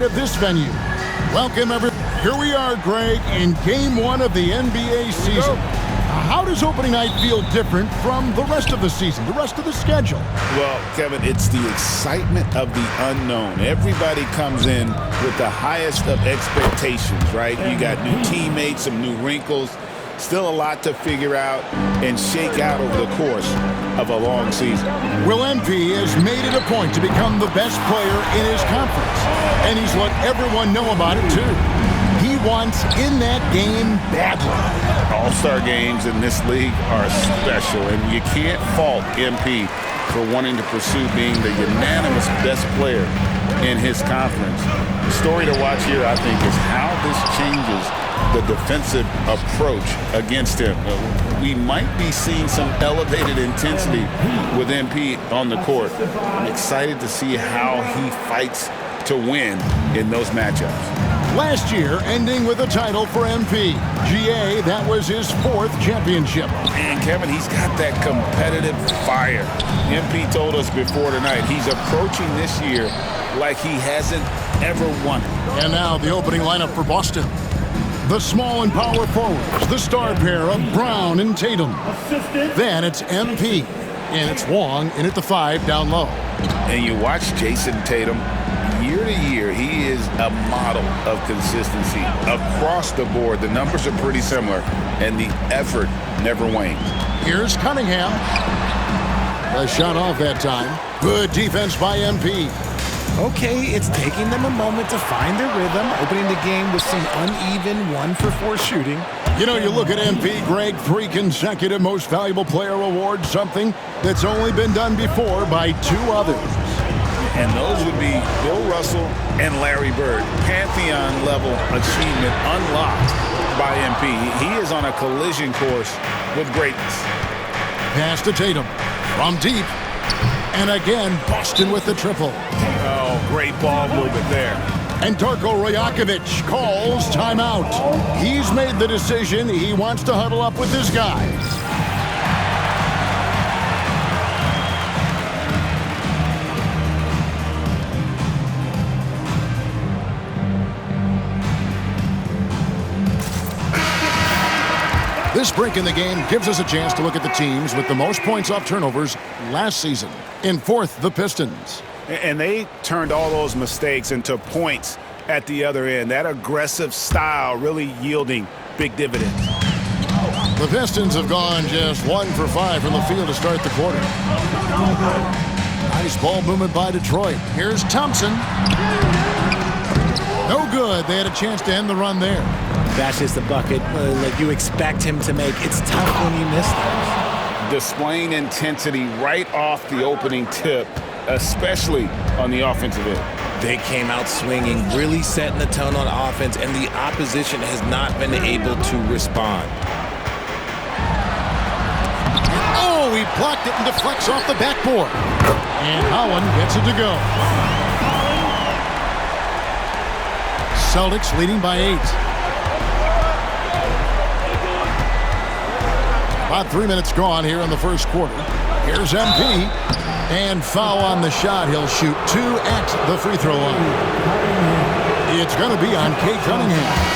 Of this venue. Welcome, everyone. Here we are, Greg, in Game 1 of the NBA season. How does opening night feel different from the rest of the season, the rest of the schedule? Well, Kevin, it's the excitement of the unknown. Everybody comes in with the highest of expectations, right? You got new teammates, some new wrinkles, still a lot to figure out and shake out over the course of a long season. Will MP has made it a point to become the best player in his conference, and he's let everyone know about it, too. He wants in that game badly. All-star games in this league are special, and you can't fault MP for wanting to pursue being the unanimous best player in his conference. The story to watch here, I think, is how this changes the defensive approach against him. We might be seeing some elevated intensity with MP on the court. I'm excited to see how he fights to win in those matchups. Last year, ending with a title for MP. GA, that was his 4th championship. And Kevin, he's got that competitive fire. MP told us before tonight he's approaching this year like he hasn't ever won it. And now the opening lineup for Boston. The small and power forwards, the star pair of Brown and Tatum. Then it's MP, and it's Wong in at the 5 down low. And you watch Jason Tatum, year to year, he is a model of consistency. Across the board, the numbers are pretty similar, and the effort never wanes. Here's Cunningham. A shot off that time. Good defense by MP. Okay, it's taking them a moment to find their rhythm, opening the game with some uneven 1-for-4 shooting. You know, you look at MP, Greg, 3 consecutive Most Valuable Player awards, something that's only been done before by 2 others. And those would be Bill Russell and Larry Bird. Pantheon-level achievement unlocked by MP. He is on a collision course with greatness. Pass to Tatum from deep. And again, Boston with the triple. Oh, great ball movement there. And Darko Rajakovic calls timeout. He's made the decision. He wants to huddle up with his guys. This break in the game gives us a chance to look at the teams with the most points off turnovers last season. In 4th, the Pistons. And they turned all those mistakes into points at the other end. That aggressive style really yielding big dividends. The Pistons have gone just 1 for 5 from the field to start the quarter. Nice ball movement by Detroit. Here's Thompson. No good. They had a chance to end the run there. That's just a bucket like you expect him to make. It's tough when you miss those. Displaying intensity right off the opening tip, especially on the offensive end. They came out swinging, really setting the tone on offense, and the opposition has not been able to respond. Oh, he blocked it and deflects off the backboard. And Howland gets it to go. Celtics leading by 8. About 3 minutes gone here in the first quarter. Here's MP. And foul on the shot. He'll shoot 2 at the free throw line. It's going to be on Kate Cunningham.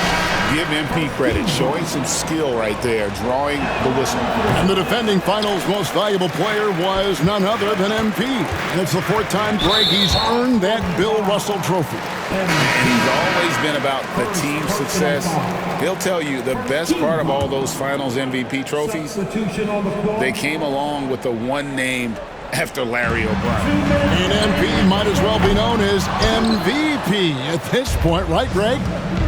Give MP credit, showing some skill right there, drawing the whistle. And the defending finals most valuable player was none other than MP. And it's the 4th time, Greg, he's earned that Bill Russell trophy. And he's always been about the team success. He'll tell you the best part of all those finals MVP trophies, they came along with the one named after Larry O'Brien. And MP might as well be known as MVP at this point, right, Greg?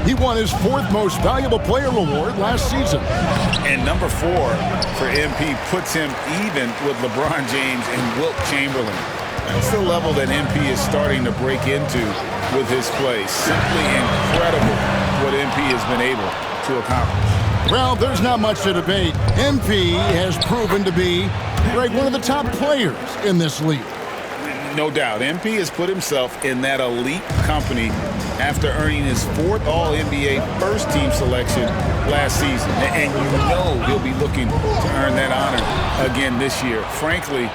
He won his 4th most valuable player award last season. And number 4 for MP puts him even with LeBron James and Wilt Chamberlain. That's the level that MP is starting to break into with his play. Simply incredible what MP has been able to accomplish. Well, there's not much to debate. MP has proven to be, Greg, one of the top players in this league. No doubt. MP has put himself in that elite company after earning his 4th All-NBA first-team selection last season. And you know he'll be looking to earn that honor again this year. Frankly,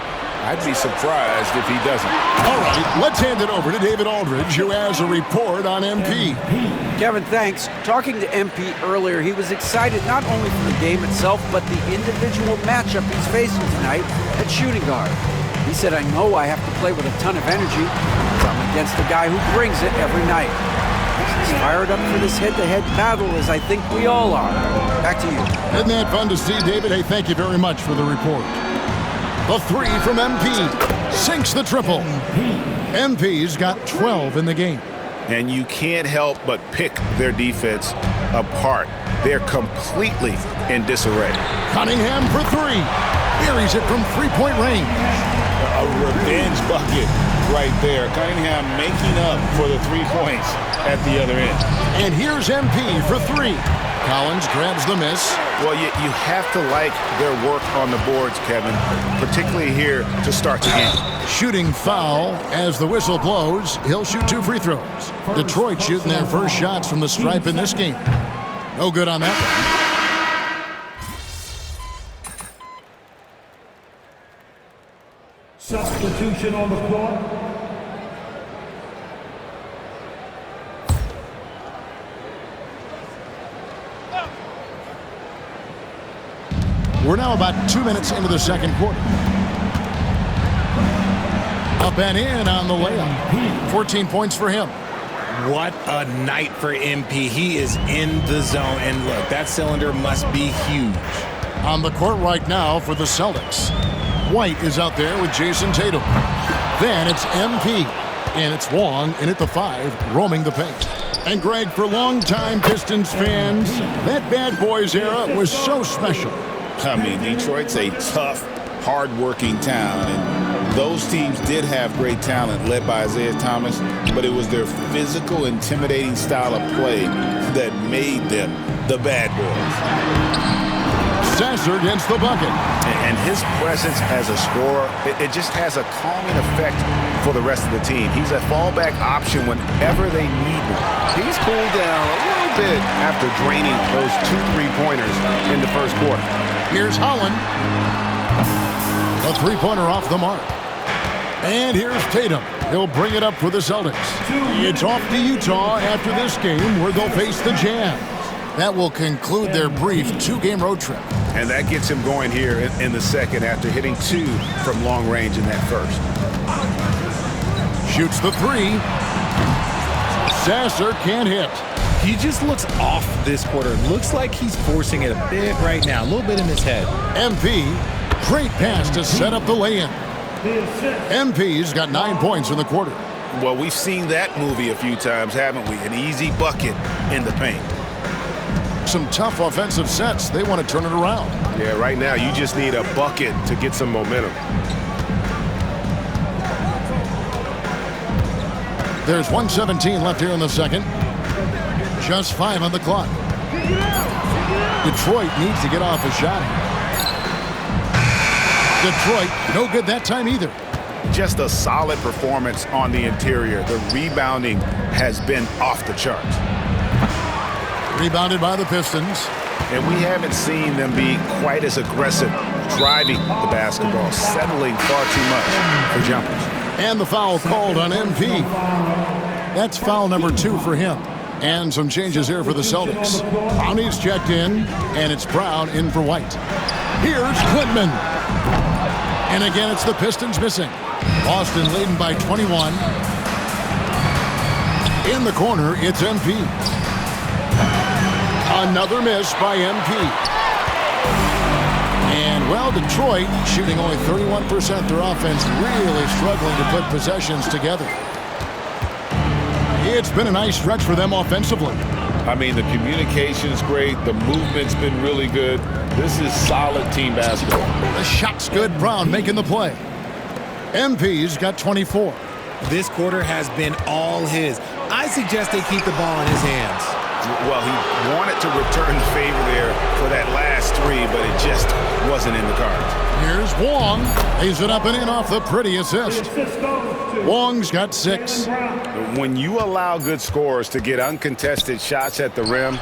I'd be surprised if he doesn't. All right, let's hand it over to David Aldridge, who has a report on MP. Kevin, thanks. Talking to MP earlier, he was excited not only for the game itself, but the individual matchup he's facing tonight at shooting guard. He said, I know I have to play with a ton of energy. I'm against a guy who brings it every night. He's fired up for this head-to-head battle, as I think we all are. Back to you. Isn't that fun to see, David? Hey, thank you very much for the report. The three from MP sinks the triple. MP's got 12 in the game. And you can't help but pick their defense apart. They're completely in disarray. Cunningham for three. Buries it from three-point range. A revenge bucket right there. Cunningham making up for the 3 points at the other end. And here's MP for three. Collins grabs the miss. Well, you have to like their work on the boards, Kevin, particularly here to start the game. Shooting foul as the whistle blows. He'll shoot 2 free throws. Detroit shooting their first shots from the stripe in this game. No good on that one. Substitution on the floor. We're now about 2 minutes into the second quarter. Up and in on the layup. 14 points for him. What a night for MP. He is in the zone. And look, that cylinder must be huge. On the court right now for the Celtics. White is out there with Jason Tatum. Then it's MP. And it's Wong in at the 5, roaming the paint. And Greg, for longtime Pistons fans, that Bad Boys era was so special. I mean, Detroit's a tough, hard-working town, and those teams did have great talent led by Isaiah Thomas, but it was their physical, intimidating style of play that made them the Bad Boys. Sasser gets the bucket. And his presence as a scorer, it just has a calming effect for the rest of the team. He's a fallback option whenever they need one. He's cooled down a little bit after draining those 2 3-pointers in the first quarter. Here's Holland. A 3-pointer off the mark. And here's Tatum. He'll bring it up for the Celtics. It's off to Utah after this game where they'll face the Jazz. That will conclude their brief 2-game road trip. And that gets him going here in the second after hitting 2 from long range in that first. Shoots the 3. Sasser can't hit. He just looks off this quarter. Looks like he's forcing it a bit right now. A little bit in his head. MP, great pass to set up the lay-in. MP's got 9 points in the quarter. Well, we've seen that movie a few times, haven't we? An easy bucket in the paint. Some tough offensive sets. They want to turn it around. Yeah, right now you just need a bucket to get some momentum. There's 1:17 left here in the second. Just 5 on the clock. Detroit needs to get off a shot. Detroit, no good that time either. Just a solid performance on the interior. The rebounding has been off the charts. Rebounded by the Pistons. And we haven't seen them be quite as aggressive driving the basketball, settling far too much for jumpers. And the foul called on MP. That's foul number 2 for him. And some changes here for the Celtics. Brownie's checked in, and it's Brown in for White. Here's Klintman. And again, it's the Pistons missing. Boston leading by 21. In the corner, it's MP. Another miss by MP. And, well, Detroit shooting only 31%. Their offense really struggling to put possessions together. It's been a nice stretch for them offensively. I mean, the communication's great. The movement's been really good. This is solid team basketball. The shot's good. Brown making the play. MP's got 24. This quarter has been all his. I suggest they keep the ball in his hands. Well, he wanted to return the favor there for that last three, but it just wasn't in the cards. Here's Wong. Lays it up and in off the pretty assist. Wong's got 6. When you allow good scorers to get uncontested shots at the rim,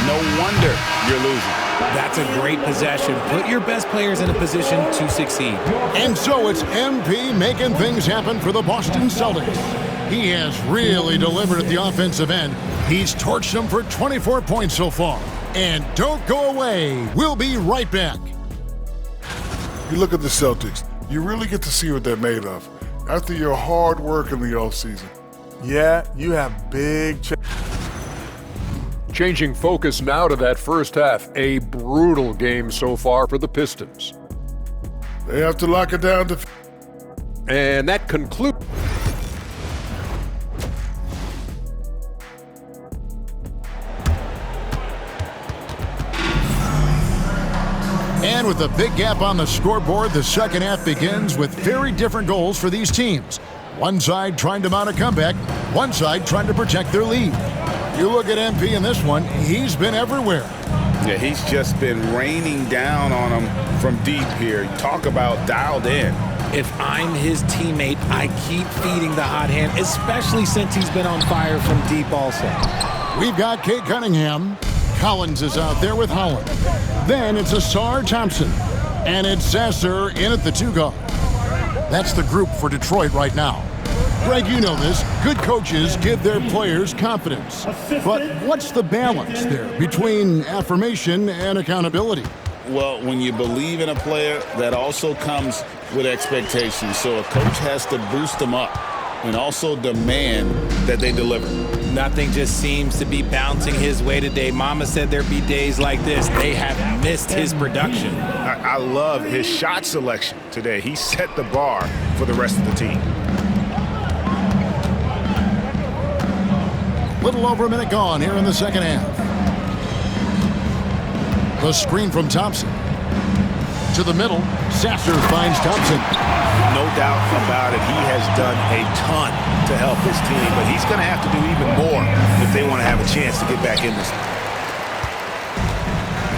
no wonder you're losing. That's a great possession. Put your best players in a position to succeed. And so it's MP making things happen for the Boston Celtics. He has really delivered at the offensive end. He's torched them for 24 points so far. And don't go away. We'll be right back. You look at the Celtics, you really get to see what they're made of. After your hard work in the offseason. Yeah, you have big Changing focus now to that first half. A brutal game so far for the Pistons. They have to lock it down to... And that concludes... And with a big gap on the scoreboard, the second half begins with very different goals for these teams. One side trying to mount a comeback, one side trying to protect their lead. You look at MP in this one, he's been everywhere. Yeah, he's just been raining down on them from deep here. Talk about dialed in. If I'm his teammate, I keep feeding the hot hand, especially since he's been on fire from deep also. We've got Kate Cunningham. Collins is out there with Holland. Then it's Asar Thompson. And it's Sasser in at the 2 guard. That's the group for Detroit right now. Greg, you know this. Good coaches give their players confidence. But what's the balance there between affirmation and accountability? Well, when you believe in a player, that also comes with expectations. So a coach has to boost them up and also demand that they deliver. Nothing just seems to be bouncing his way today. Mama said there'd be days like this. They have missed his production. I love his shot selection today. He set the bar for the rest of the team. Little over a minute gone here in the second half. The screen from Thompson. To the middle, Sasser finds Thompson. No doubt about it, he has done a ton to help his team, but he's going to have to do even more if they want to have a chance to get back in this.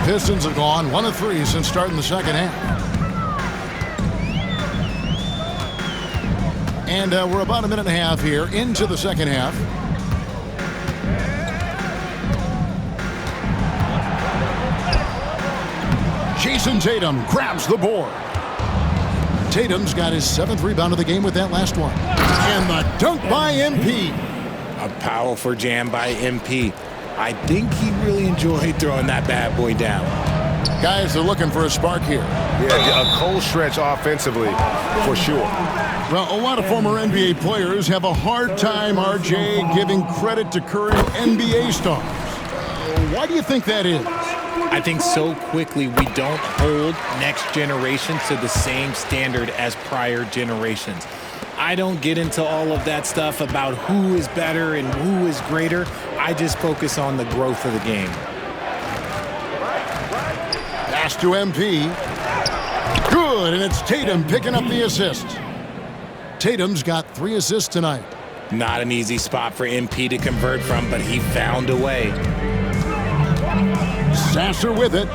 Pistons have gone 1 of 3 since starting the second half. And we're about a minute and a half here into the second half. Jason Tatum grabs the board. Tatum's got his 7th rebound of the game with that last one. And the dunk by MP. A powerful jam by MP. I think he really enjoyed throwing that bad boy down. Guys are looking for a spark here. Yeah, a cold stretch offensively, for sure. Well, a lot of former NBA players have a hard time, RJ, giving credit to current NBA stars. Why do you think that is? I think so quickly we don't hold next generation to the same standard as prior generations. I don't get into all of that stuff about who is better and who is greater. I just focus on the growth of the game. Pass to MP. Good, and it's Tatum picking up the assist. Tatum's got 3 assists tonight. Not an easy spot for MP to convert from, but he found a way. Sasser with it.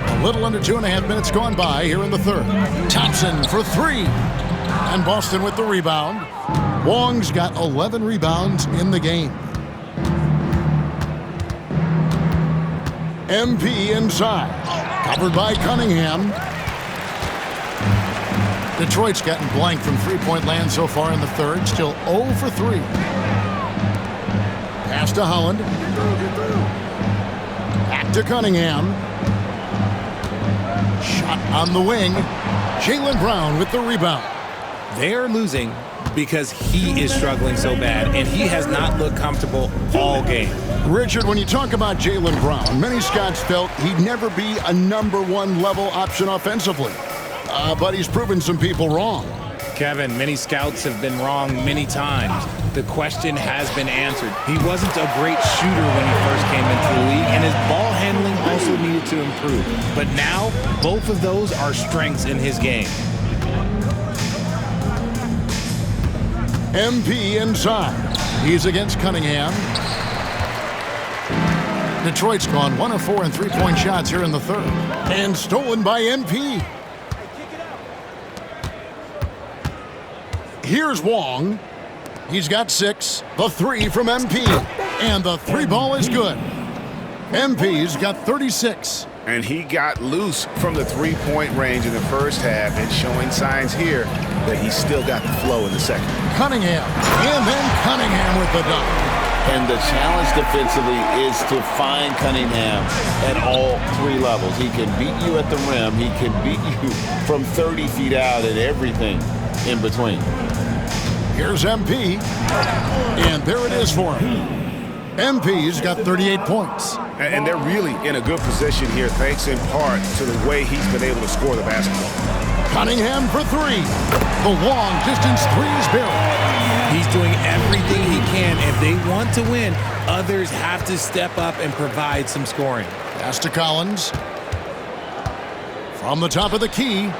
A little under 2.5 minutes gone by here in the third. Thompson for 3. And Boston with the rebound. Wong's got 11 rebounds in the game. MP inside. Covered by Cunningham. Detroit's gotten blank from three-point land so far in the third. Still 0 for 3. Pass to Holland. Back to Cunningham. Shot on the wing. Jaylen Brown with the rebound. They're losing because he is struggling so bad, and he has not looked comfortable all game. Richard, when you talk about Jaylen Brown, many scouts felt he'd never be a #1 level option offensively. But he's proven some people wrong. Kevin, many scouts have been wrong many times. The question has been answered. He wasn't a great shooter when he first came into the league, and his ball handling also needed to improve. But now, both of those are strengths in his game. MP inside. He's against Cunningham. Detroit's gone 1 of 4 in three-point shots here in the third. And stolen by MP. Here's Wong. He's got 6. The 3 from MP. And the 3 ball is good. MP's got 36. And he got loose from the three-point range in the first half and showing signs here that he's still got the flow in the second. Cunningham. And then Cunningham with the dunk. And the challenge defensively is to find Cunningham at all 3 levels. He can beat you at the rim. He can beat you from 30 feet out and everything in between. Here's MP. And there it is for him. MP's got 38 points. And they're really in a good position here, thanks in part to the way he's been able to score the basketball. Cunningham for 3. The long distance 3 is buried. He's doing everything he can. If they want to win, others have to step up and provide some scoring. Pass to Collins. From the top of the key,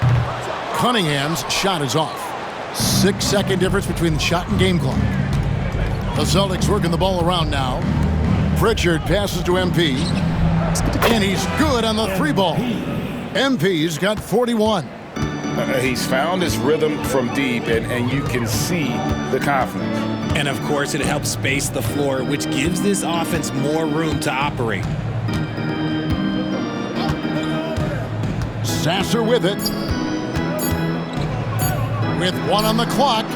Cunningham's shot is off. 6-second difference between the shot and game clock. The Celtics working the ball around now. Pritchard passes to MP. And he's good on the 3 ball. MP's got 41. He's found his rhythm from deep, and you can see the confidence. And, of course, it helps space the floor, which gives this offense more room to operate. Sasser with it. With 1 on the clock.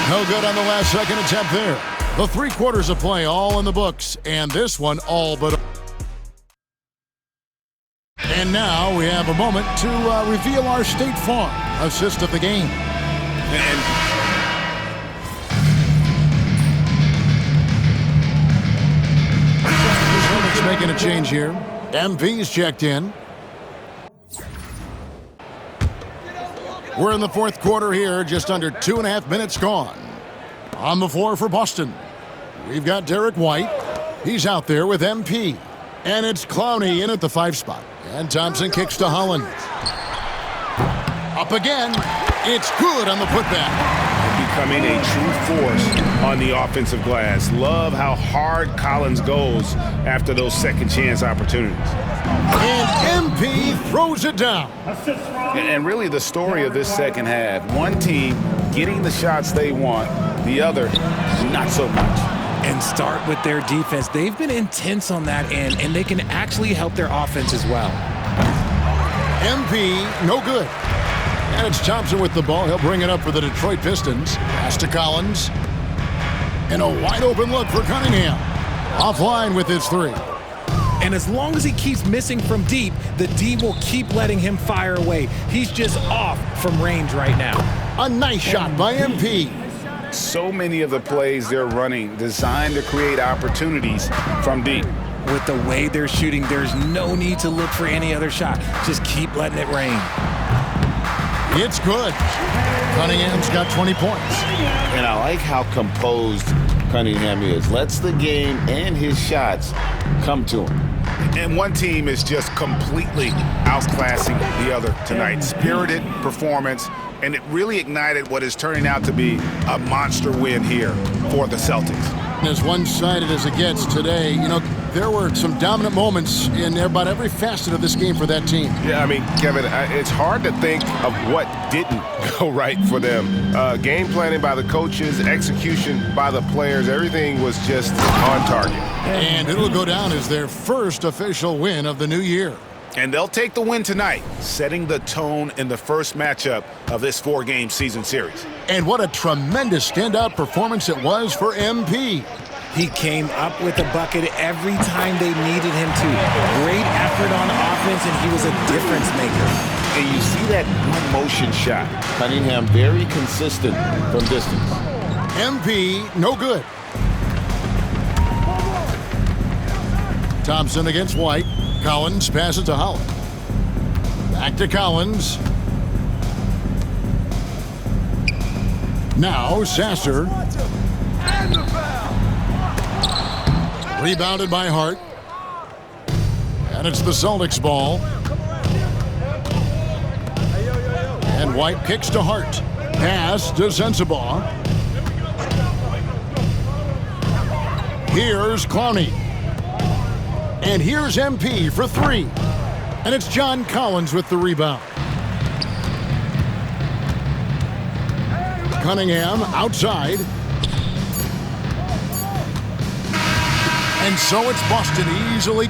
No good on the last second attempt there. The 3 quarters of play all in the books, and this one all but. And now we have a moment to reveal our State Farm assist of the game. Celtics making a change here. MP's checked in. We're in the 4th quarter here, just under 2.5 minutes gone. On the floor for Boston, we've got Derek White. He's out there with MP. And it's Clowney in at the 5 spot. And Thompson kicks to Holland. Up again. It's good on the putback. Becoming a true force on the offensive glass. Love how hard Collins goes after those second chance opportunities. And MP throws it down. And really the story of this second half, one team getting the shots they want, the other not so much. And start with their defense. They've been intense on that end, and they can actually help their offense as well. MP, no good. And it's Thompson with the ball. He'll bring it up for the Detroit Pistons. Pass to Collins. And a wide open look for Cunningham. Offline with his 3. And as long as he keeps missing from deep, the D will keep letting him fire away. He's just off from range right now. A nice shot by MP. So many of the plays they're running designed to create opportunities from deep. With the way they're shooting, there's no need to look for any other shot. Just keep letting it rain. It's good. Cunningham's got 20 points. And I like how composed Cunningham is. Lets the game and his shots come to him. And one team is just completely outclassing the other tonight. Spirited performance, and it really ignited what is turning out to be a monster win here for the Celtics. As one-sided as it gets today, you know, there were some dominant moments in about every facet of this game for that team. Yeah, I mean, Kevin, it's hard to think of what didn't go right for them. Game planning by the coaches, execution by the players, everything was just on target. And it'll go down as their first official win of the new year. And they'll take the win tonight, setting the tone in the first matchup of this 4-game season series. And what a tremendous standout performance it was for MP. He came up with a bucket every time they needed him to. Great effort on offense, and he was a difference maker. And you see that one-motion shot. Cunningham very consistent from distance. MP, no good. Thompson against White. Collins passes to Holland. Back to Collins. Now Sasser. Rebounded by Hart. And it's the Celtics ball. And White kicks to Hart. Pass to Sensabaugh. Here's Clowney. And here's MP for three. And it's John Collins with the rebound. Cunningham outside. And so it's Boston easily